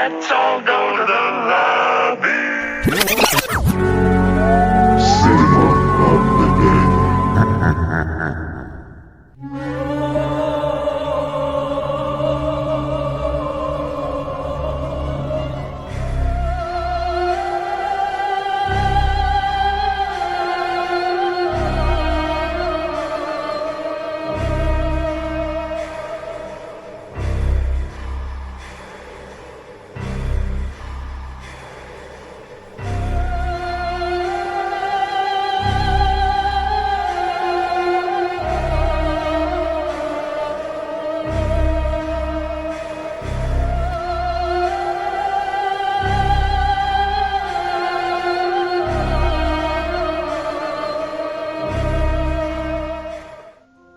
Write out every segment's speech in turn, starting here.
Let's all go to the lobby.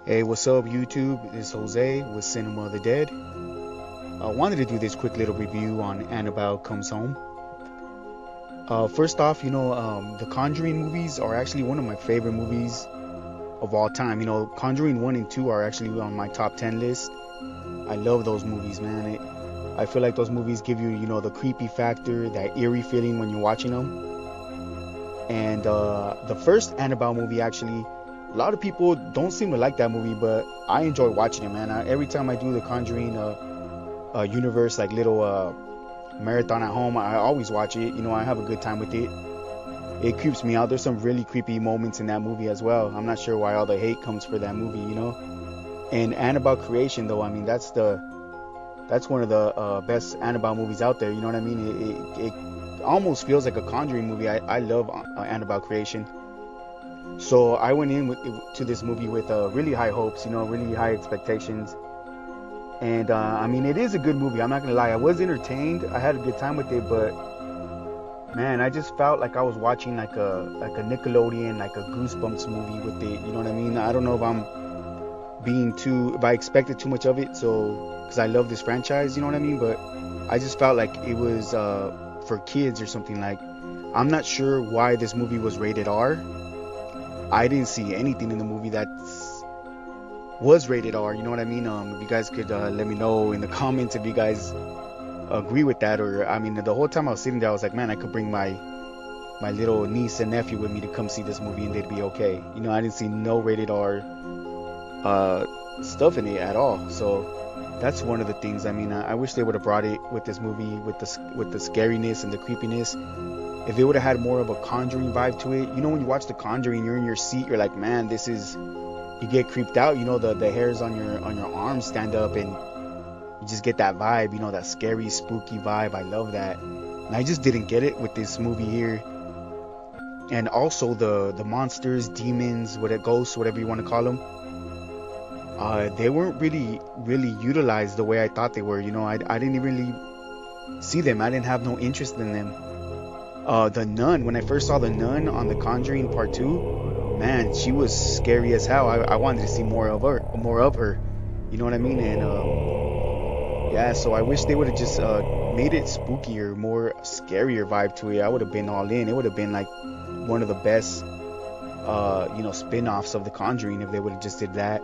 Hey, what's up YouTube? It's Jose with Cinema of the Dead. I wanted to do this quick little review on Annabelle Comes Home. First off, the Conjuring movies are actually one of my favorite movies of all time. Conjuring 1 and 2 are actually on my top 10 list. I love those movies, man. I feel like those movies give you, the creepy factor, that eerie feeling when you're watching them. And the first Annabelle movie, actually, a lot of people don't seem to like that movie, but I enjoy watching it, man. Every time I do the Conjuring universe, like little marathon at home, I always watch it. I have a good time with it. It creeps me out. There's some really creepy moments in that movie as well. I'm not sure why all the hate comes for that movie, And Annabelle Creation, though, I mean, that's one of the best Annabelle movies out there. You know what I mean? It almost feels like a Conjuring movie. I love Annabelle Creation. So I went to this movie with really high hopes, really high expectations. And I mean, it is a good movie. I'm not gonna lie. I was entertained. I had a good time with it, but man, I just felt like I was watching like a Nickelodeon, like a Goosebumps movie with it. You know what I mean? I don't know if I expected too much of it. So, because I love this franchise, you know what I mean? But I just felt like it was for kids or something. Like, I'm not sure why this movie was rated R. I didn't see anything in the movie that was rated R, you know what I mean? If you guys could let me know in the comments if you guys agree with that. Or, I mean, the whole time I was sitting there, I was like, man, I could bring my little niece and nephew with me to come see this movie and they'd be okay. I didn't see no rated R stuff in it at all. So that's one of the things. I mean, I wish they would have brought it with this movie, with the scariness and the creepiness. If it would have had more of a Conjuring vibe to it, when you watch The Conjuring, you're in your seat, you're like, man, you get creeped out, the hairs on your arms stand up and you just get that vibe, that scary, spooky vibe. I love that. And I just didn't get it with this movie here. And also the monsters, demons, ghosts, whatever you want to call them, they weren't really utilized the way I thought they were. I didn't really see them. I didn't have no interest in them. The nun, when I first saw the nun on The Conjuring Part 2, man, she was scary as hell. I wanted to see more of her. You know what I mean? And yeah, so I wish they would have just made it spookier, more scarier vibe to it. I would have been all in. It would have been like one of the best spin-offs of The Conjuring if they would have just did that.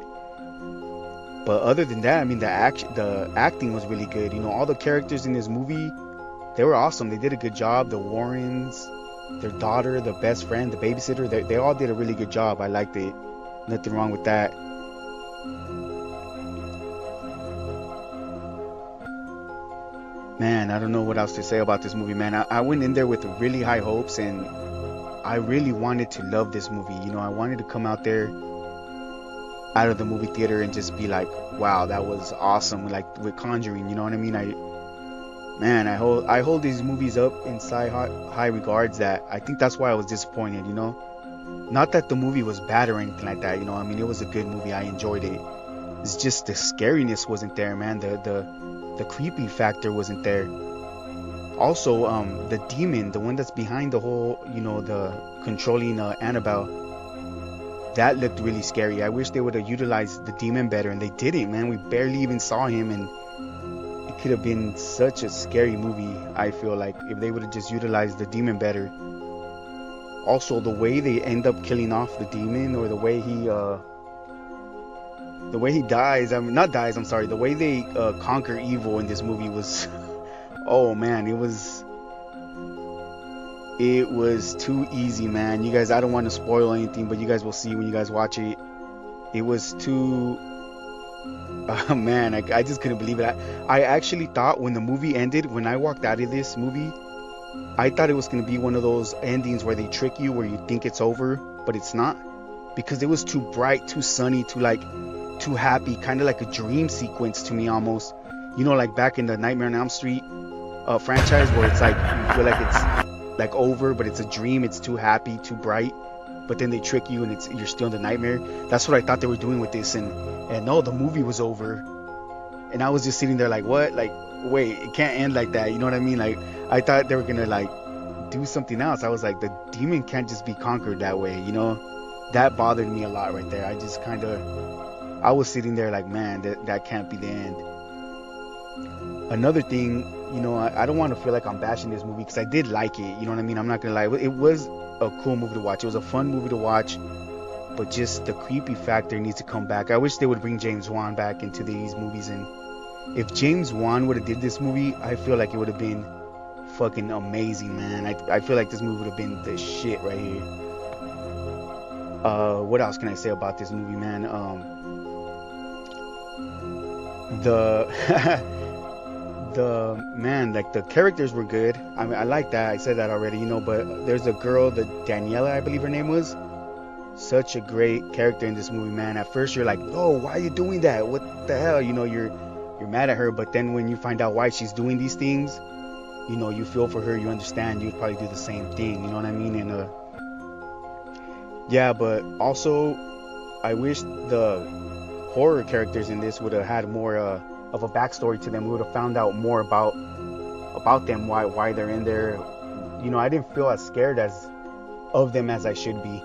But other than that, I mean, the acting was really good. All the characters in this movie, they were awesome. They did a good job. The Warrens, their daughter, the best friend, the babysitter, they all did a really good job. I liked it. Nothing wrong with that. Man, I don't know what else to say about this movie, man. I went in there with really high hopes, and I really wanted to love this movie. I wanted to come out there, out of the movie theater, and just be like, wow, that was awesome. Like with Conjuring, you know what I mean? I hold these movies up in high regards. That I think that's why I was disappointed. Not that the movie was bad or anything like that. I mean, it was a good movie. I enjoyed it. It's just the scariness wasn't there, man. The creepy factor wasn't there. Also, the demon, the one that's behind the whole, the controlling Annabelle, that looked really scary. I wish they would have utilized the demon better, and they didn't, man. We barely even saw him, and it could have been such a scary movie. I feel like if they would have just utilized the demon better. Also, the way they end up killing off the demon, or the way he dies, the way they conquer evil in this movie was Oh man, it was too easy, man. You guys, I don't want to spoil anything, but you guys will see when you guys watch it. It was too man, I just couldn't believe it. I actually thought when the movie ended, when I walked out of this movie, I thought it was gonna be one of those endings where they trick you, where you think it's over, but it's not, because it was too bright, too sunny, too happy, kind of like a dream sequence to me almost. You know, like back in the Nightmare on Elm Street franchise, where it's like you feel like it's like over, but it's a dream. It's too happy, too bright, but then they trick you and you're still in the nightmare. That's what I thought they were doing with this, and no, the movie was over, and I was just sitting there like, what? Like, wait, it can't end like that. You know what I mean? Like, I thought they were gonna like do something else. I was like, the demon can't just be conquered that way. You know, that bothered me a lot right there. I just kind of, I was sitting there like, man, that can't be the end. Another thing, you know, I don't want to feel like I'm bashing this movie because I did like it. You know what I mean? I'm not gonna lie. It was a cool movie to watch. It was a fun movie to watch, but just the creepy factor needs to come back. I wish they would bring James Wan back into these movies, and if James Wan would have did this movie, I feel like it would have been fucking amazing, man. I feel like this movie would have been the shit right here. What else can I say about this movie, man? The the man, like the characters were good. I mean, I like that. I said that already, you know. But there's a girl, the Daniela, I believe her name was. Such a great character in this movie, man. At first, you're like, "Oh, why are you doing that? What the hell?" You know, you're mad at her. But then when you find out why she's doing these things, you know, you feel for her. You understand. You'd probably do the same thing. You know what I mean? And yeah. But also, I wish the horror characters in this would have had more of a backstory to them. We would have found out more about them, why they're in there. You know, I didn't feel as scared of them as I should be.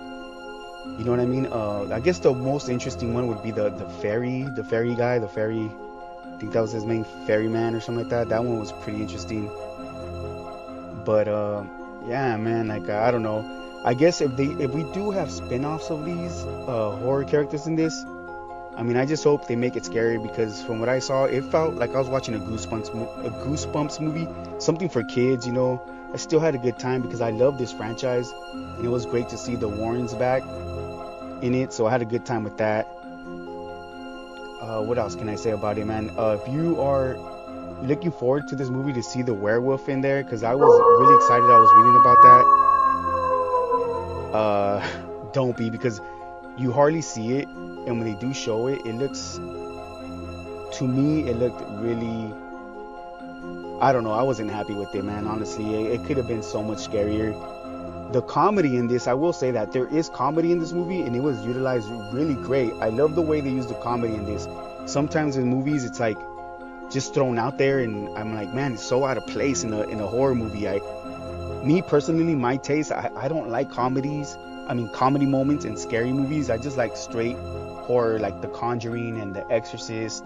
You know what I mean? I guess the most interesting one would be the fairy guy, I think that was his name, Ferryman or something like that. That one was pretty interesting. But yeah, man, like I don't know. I guess if we do have spin-offs of these horror characters in this, I mean, I just hope they make it scary, because from what I saw, it felt like I was watching a Goosebumps movie, something for kids, you know. I still had a good time because I love this franchise, and it was great to see the Warrens back in it, so I had a good time with that. What else can I say about it, man? If you are looking forward to this movie to see the werewolf in there, because I was really excited. I was reading about that. Don't be, because you hardly see it, and when they do show it, it looks, to me, it looked really, I don't know, I wasn't happy with it, man. Honestly, it could have been so much scarier. The comedy in this, I will say that there is comedy in this movie, and it was utilized really great. I love the way they use the comedy in this. Sometimes in movies, it's like just thrown out there, and I'm like, man, it's so out of place in a horror movie. Me personally, my taste, I don't like comedies. I mean, comedy moments in scary movies. I just like straight horror, like The Conjuring and The Exorcist.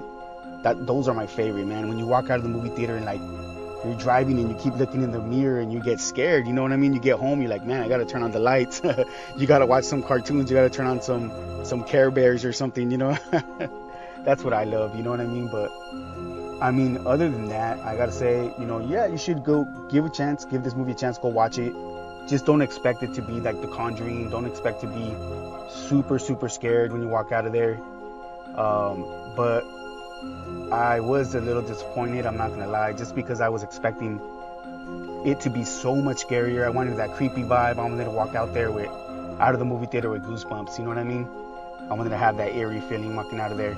Those are my favorite, man. When you walk out of the movie theater and like you're driving and you keep looking in the mirror and you get scared, you know what I mean? You get home, you're like, man, I gotta turn on the lights. You gotta watch some cartoons. You gotta turn on some Care Bears or something, you know? That's what I love, you know what I mean? But I mean, other than that, I gotta say, you know, yeah, you should go give this movie a chance, go watch it. Just don't expect it to be like The Conjuring. Don't expect to be super, super scared when you walk out of there. But I was a little disappointed, I'm not gonna lie, just because I was expecting it to be so much scarier. I wanted that creepy vibe. I wanted to walk out of the movie theater with goosebumps, you know what I mean? I wanted to have that eerie feeling walking out of there.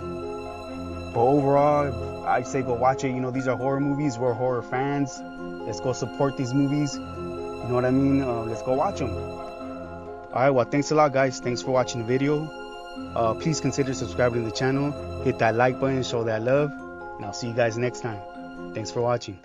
But overall, I'd say go watch it. You know, these are horror movies. We're horror fans. Let's go support these movies. You know what I mean? Let's go watch them. Alright, well, thanks a lot, guys. Thanks for watching the video. Please consider subscribing to the channel. Hit that like button, show that love. And I'll see you guys next time. Thanks for watching.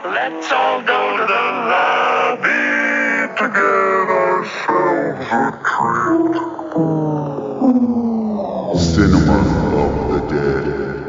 Let's all go to the lobby to get ourselves a treat. Cinema of the Dead.